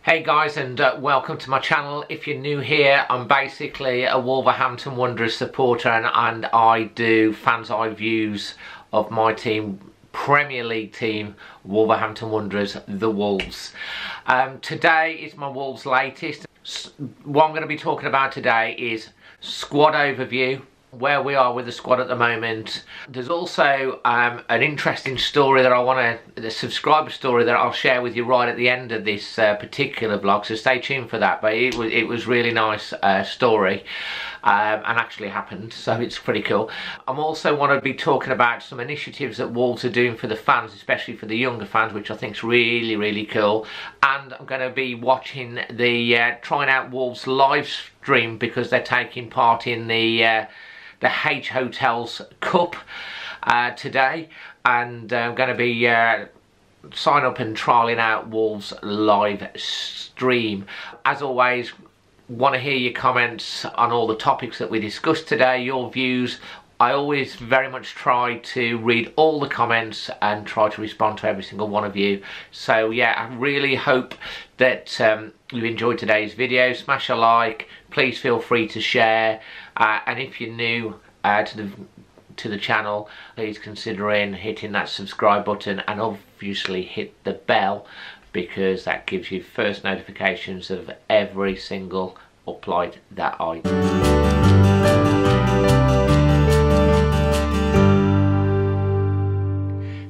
Hey guys, and welcome to my channel. If you're new here, I'm basically a Wolverhampton Wanderers supporter, and I do fans' eye views of my team, Premier League team, Wolverhampton Wanderers, the Wolves. Today is my Wolves latest. What I'm going to be talking about today is squad overview, where we are with the squad at the moment. There's also an interesting story that the subscriber story that I'll share with you right at the end of this particular vlog, so stay tuned for that. But it was really nice story and actually happened, so it's pretty cool. I'm also want to be talking about some initiatives that Wolves are doing for the fans, especially for the younger fans, which I think is really cool. And I'm going to be watching the trying out Wolves live stream, because they're taking part in the H Hotels Cup today, and I'm going to be sign up and trialling out Wolves live stream. As always, want to hear your comments on all the topics that we discussed today, your views. I always very much try to read all the comments and try to respond to every single one of you. So yeah, I really hope that you enjoyed today's video. Smash a like, please feel free to share, and if you're new to the channel, please consider hitting that subscribe button, and obviously hit the bell, because that gives you first notifications of every single upload that I do.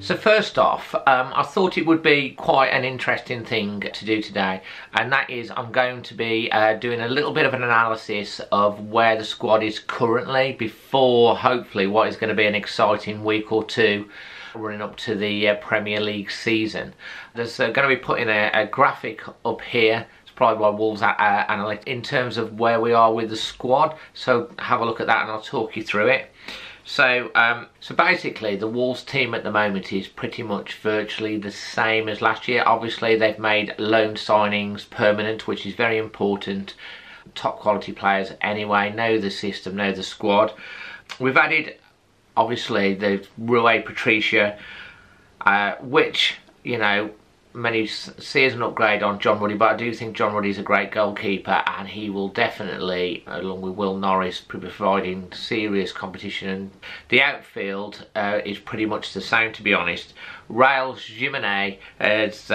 So first off, I thought it would be quite an interesting thing to do today, and that is I'm going to be doing a little bit of an analysis of where the squad is currently before hopefully what is going to be an exciting week or two running up to the Premier League season. There's going to be putting a graphic up here. It's probably by Wolves Analytics in terms of where we are with the squad, so have a look at that and I'll talk you through it. So basically the Wolves team at the moment is pretty much virtually the same as last year. Obviously they've made loan signings permanent, which is very important. Top quality players anyway, know the system, know the squad. We've added obviously the Rui Patricia, which, you know, many see as an upgrade on John Ruddy, but I do think John Ruddy is a great goalkeeper, and he will definitely, along with Will Norris, be providing serious competition. And the outfield is pretty much the same, to be honest. Raul Jimenez has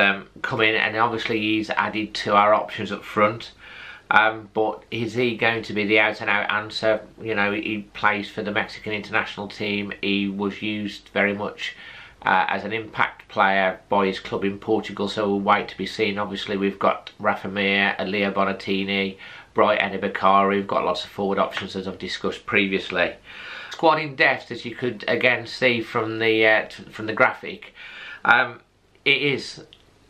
come in, and obviously he's added to our options up front. But is he going to be the out-and-out answer? You know, he plays for the Mexican international team. He was used very much as an impact player by his club in Portugal, so we'll wait to be seen. Obviously we've got Rafa Mir, Leo Bonatini, Bright Enibakari. We've got lots of forward options, as I've discussed previously. Squad in depth, as you could again see from the graphic, it is,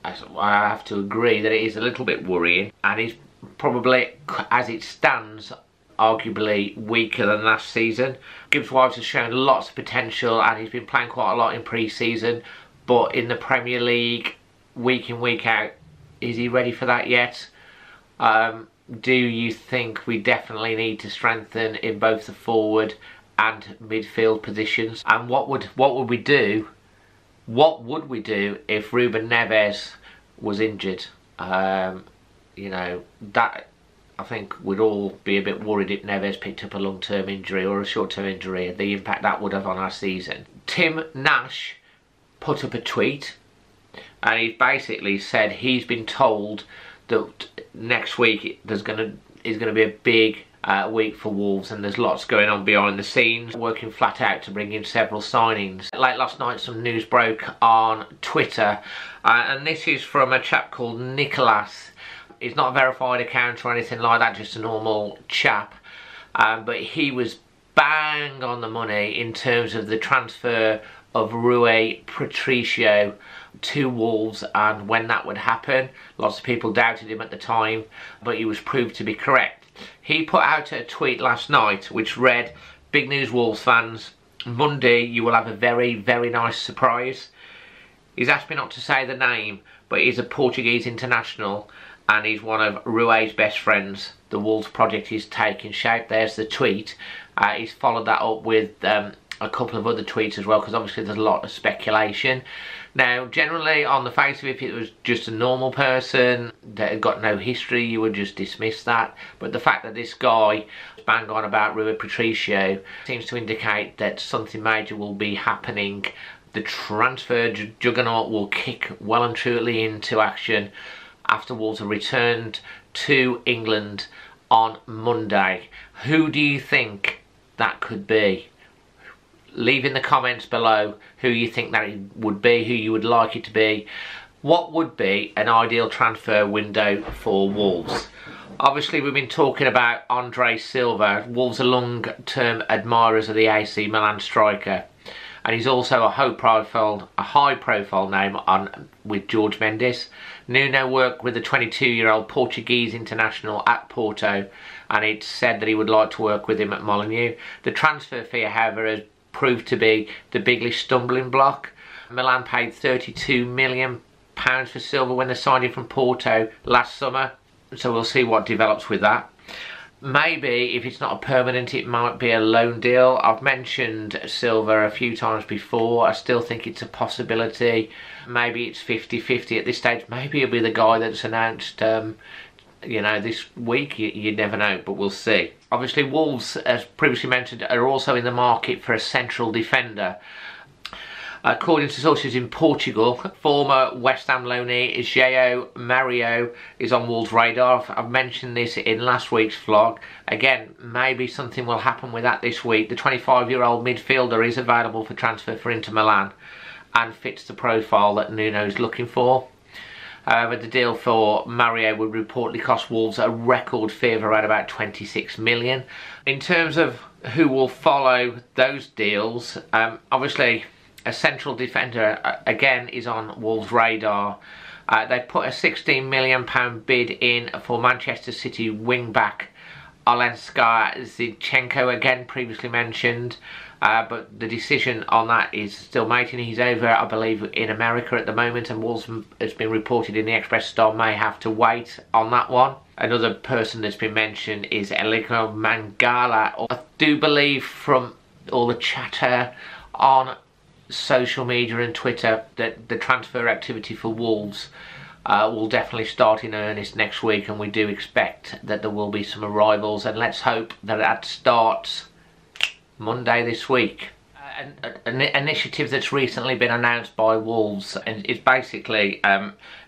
I have to agree that it is a little bit worrying, and is probably, as it stands, arguably weaker than last season. Gibbs White has shown lots of potential, and he's been playing quite a lot in pre-season, but in the Premier League, week in, week out, is he ready for that yet? Do you think we definitely need to strengthen in both the forward and midfield positions? And what would we do? What would we do if Ruben Neves was injured? You know, that, I think we'd all be a bit worried if Neves picked up a long-term injury or a short-term injury, the impact that would have on our season. Tim Nash put up a tweet, and he basically said he's been told that next week is going to be a big week for Wolves, and there's lots going on behind the scenes, working flat out to bring in several signings. Late last night some news broke on Twitter, and this is from a chap called Nicholas. He's not a verified account or anything like that, just a normal chap, but he was bang on the money in terms of the transfer of Rui Patricio to Wolves and when that would happen. Lots of people doubted him at the time, but he was proved to be correct. He put out a tweet last night which read, "Big news Wolves fans, Monday you will have a very nice surprise." He's asked me not to say the name, but he's a Portuguese international, and he's one of Rui's best friends. The Wolves project is taking shape. There's the tweet. He's followed that up with a couple of other tweets as well, because obviously there's a lot of speculation. Now, generally, on the face of it, if it was just a normal person that had got no history, you would just dismiss that. But the fact that this guy bang on about Rui Patricio seems to indicate that something major will be happening. The transfer juggernaut will kick well and truly into action after Wolves have returned to England on Monday. Who do you think that could be? Leave in the comments below who you think that it would be, who you would like it to be. What would be an ideal transfer window for Wolves? Obviously, we've been talking about Andre Silva. Wolves are long-term admirers of the AC Milan striker, and he's also a high-profile name with George Mendes. Nuno worked with the 22-year-old Portuguese international at Porto, and it's said that he would like to work with him at Molineux. The transfer fee, however, has proved to be the biggest stumbling block. Milan paid £32 million for Silva when they signed him from Porto last summer, so we'll see what develops with that. Maybe if it's not a permanent, it might be a loan deal. I've mentioned Silva a few times before. I still think it's a possibility. Maybe it's 50-50 at this stage. Maybe he'll be the guy that's announced you know, this week. You never know, but we'll see. Obviously, Wolves, as previously mentioned, are also in the market for a central defender. According to sources in Portugal, former West Ham loanee João Mario is on Wolves' radar. I've mentioned this in last week's vlog. Again, maybe something will happen with that this week. The 25-year-old midfielder is available for transfer for Inter Milan and fits the profile that Nuno is looking for. But the deal for Mario would reportedly cost Wolves a record fee of around about 26 million. In terms of who will follow those deals, obviously a central defender again is on Wolves' radar. They put a £16 million bid in for Manchester City wing-back Olenska Zinchenko, again previously mentioned. But the decision on that is still making. He's over, I believe, in America at the moment, and Wolves, has been reported in the Express Star, may have to wait on that one. Another person that's been mentioned is Eliko Mangala. I do believe from all the chatter on social media and Twitter that the transfer activity for Wolves will definitely start in earnest next week, and we do expect that there will be some arrivals, and let's hope that that starts Monday this week. An initiative that's recently been announced by Wolves, and it's basically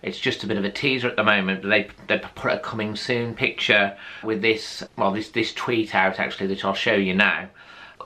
it's just a bit of a teaser at the moment, but they put a coming soon picture with this, well, this tweet out actually that I'll show you now.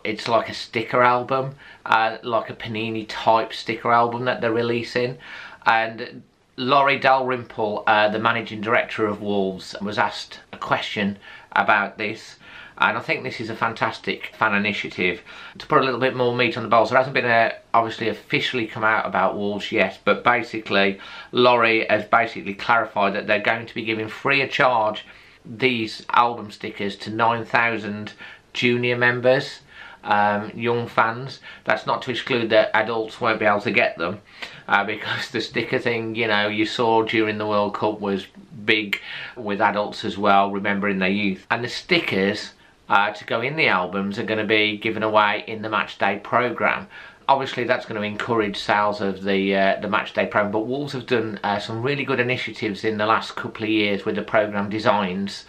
It's like a sticker album, like a Panini type sticker album that they're releasing, and Laurie Dalrymple, the managing director of Wolves, was asked a question about this. And I think this is a fantastic fan initiative. To put a little bit more meat on the bones, there hasn't been obviously officially come out about Wolves yet, but basically Laurie has basically clarified that they're going to be giving free of charge these album stickers to 9,000 junior members, young fans. That's not to exclude that adults won't be able to get them, because the sticker thing, you know, you saw during the World Cup was big with adults as well, remembering their youth. And the stickers to go in the albums are going to be given away in the match day programme. Obviously that's going to encourage sales of the match day programme, but Wolves have done some really good initiatives in the last couple of years with the programme designs,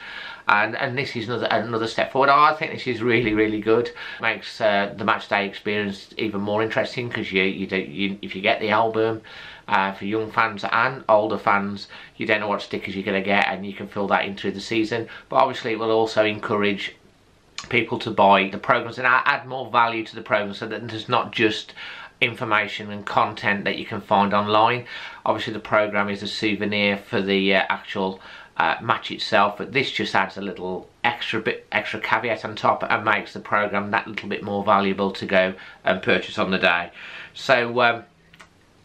and this is another step forward. I think this is really good. Makes the match day experience even more interesting, because if you get the album, for young fans and older fans, you don't know what stickers you're going to get, and you can fill that in through the season. But obviously it will also encourage people to buy the programmes and add more value to the programme, so that there's not just information and content that you can find online. Obviously the programme is a souvenir for the actual match itself, but this just adds a little extra caveat on top and makes the programme that little bit more valuable to go and purchase on the day. So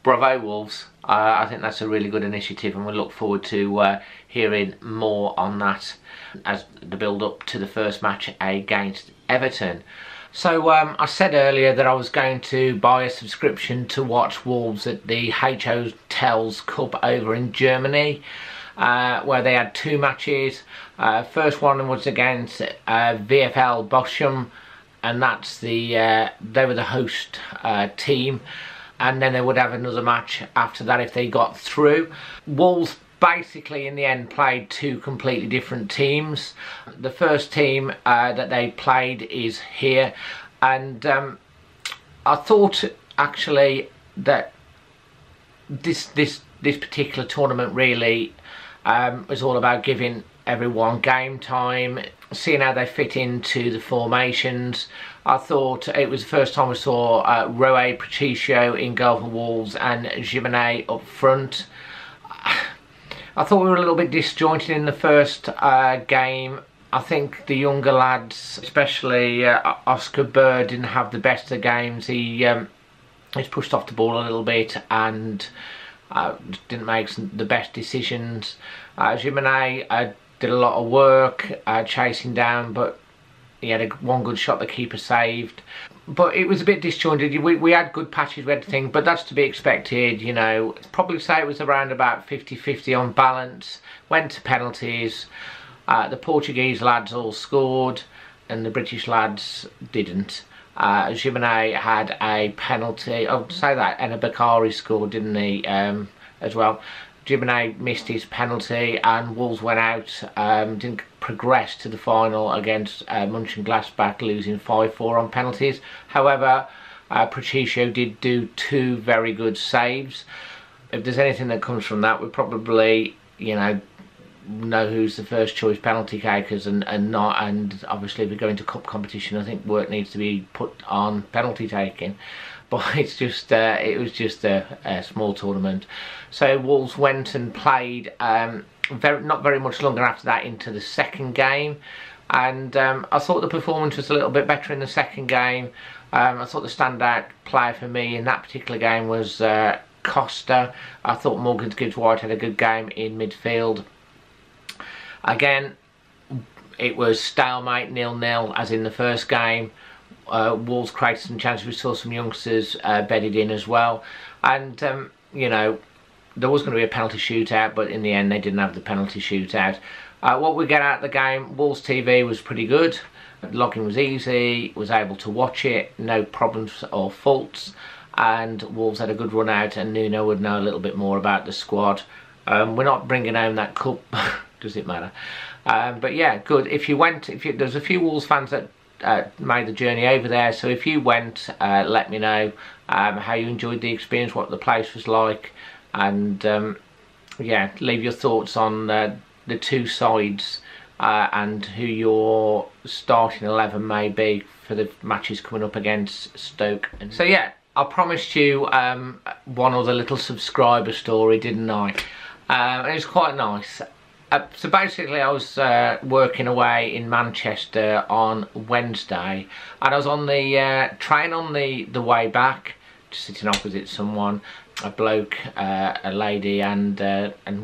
bravo Wolves, I think that's a really good initiative, and we look forward to hearing more on that as the build up to the first match against Everton. So I said earlier that I was going to buy a subscription to watch Wolves at the Hotels Cup over in Germany, where they had two matches. First one was against VfL Bochum, and that's they were the host team. and then they would have another match after that if they got through. Wolves basically in the end played two completely different teams. The first team that they played is here, and I thought actually that this particular tournament really was all about giving everyone game time, seeing how they fit into the formations. I thought it was the first time we saw Roe Patricio in goal for Wolves and Jimenez up front. I thought we were a little bit disjointed in the first game. I think the younger lads, especially Oscar Bird, didn't have the best of games. He's pushed off the ball a little bit and didn't make the best decisions. Jimenez did a lot of work chasing down, but he had one good shot the keeper saved. But it was a bit disjointed. We had good patches, we had to think, but that's to be expected, you know. Probably say it was around about 50-50 on balance. Went to penalties. The Portuguese lads all scored and the British lads didn't. Jimenez had a penalty. I would say that Enna Bakari scored, didn't he, as well. Jimenez missed his penalty and Wolves went out, didn't progress to the final against Mönchengladbach, losing 5-4 on penalties. However, Patricio did do two very good saves. If there's anything that comes from that, we probably, you know who's the first choice penalty takers and not, and obviously if we go into cup competition I think work needs to be put on penalty taking, but it's just it was just a small tournament. So Wolves went and played not very much longer after that into the second game, and I thought the performance was a little bit better in the second game. I thought the standout player for me in that particular game was Costa. I thought Morgan Gibbs-White had a good game in midfield. Again, it was stalemate, 0-0 as in the first game. Wolves created some chances. We saw some youngsters bedded in as well, and you know, there was going to be a penalty shootout, but in the end they didn't have the penalty shootout. What we get out of the game, Wolves TV was pretty good. Login was easy, was able to watch it, no problems or faults, and Wolves had a good run out, and Nuno would know a little bit more about the squad. We're not bringing home that cup. Does it matter? But yeah, good. There's a few Wolves fans that made the journey over there, so if you went, let me know how you enjoyed the experience, what the place was like, and yeah, leave your thoughts on the two sides and who your starting 11 may be for the matches coming up against Stoke. And so yeah, I promised you one other little subscriber story, didn't I? It was quite nice. So basically I was working away in Manchester on Wednesday, and I was on the train on the way back, just sitting opposite someone, a bloke, a lady and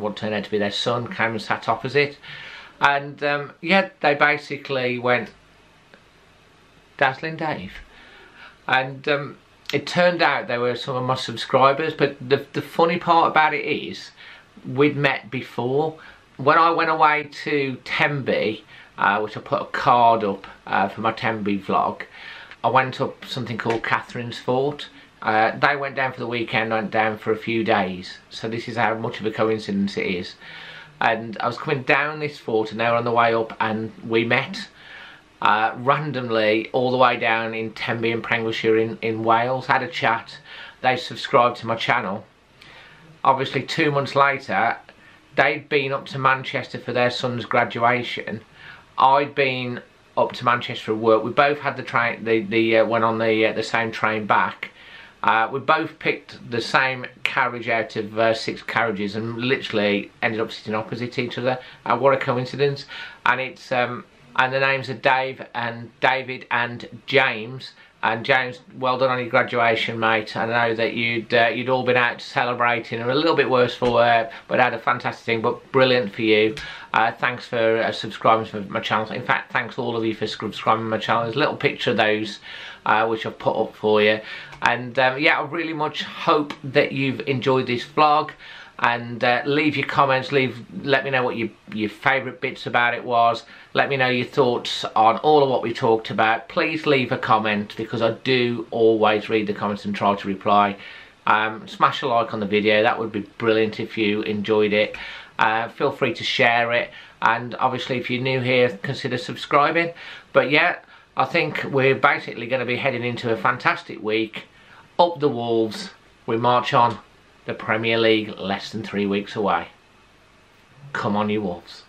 what turned out to be their son came and sat opposite, and yeah, they basically went, "Dazzling Dave," and it turned out they were some of my subscribers, but the funny part about it is we'd met before. When I went away to Tenby, which I put a card up for my Tenby vlog, I went up something called Catherine's Fort. They went down for the weekend, I went down for a few days. So this is how much of a coincidence it is. And I was coming down this fort and they were on the way up and we met randomly all the way down in Tenby and Prengleshire in Wales, had a chat. They subscribed to my channel. Obviously 2 months later, they'd been up to Manchester for their son's graduation. I'd been up to Manchester for work. We both had the train, went on the same train back. We both picked the same carriage out of 6 carriages and literally ended up sitting opposite each other. What a coincidence! And it's and the names are David and James. And James, well done on your graduation, mate. I know that you'd all been out celebrating, and a little bit worse for work, but had a fantastic thing. But brilliant for you. Thanks for subscribing to my channel. In fact, thanks all of you for subscribing to my channel. There's a little picture of those which I've put up for you. And yeah, I really much hope that you've enjoyed this vlog. And leave your comments, let me know what your favourite bits about it was. Let me know your thoughts on all of what we talked about. Please leave a comment, because I do always read the comments and try to reply. Smash a like on the video, that would be brilliant if you enjoyed it. Feel free to share it, and obviously if you're new here, consider subscribing. But yeah, I think we're basically going to be heading into a fantastic week. Up the Wolves, we march on. The Premier League less than 3 weeks away. Come on, you Wolves.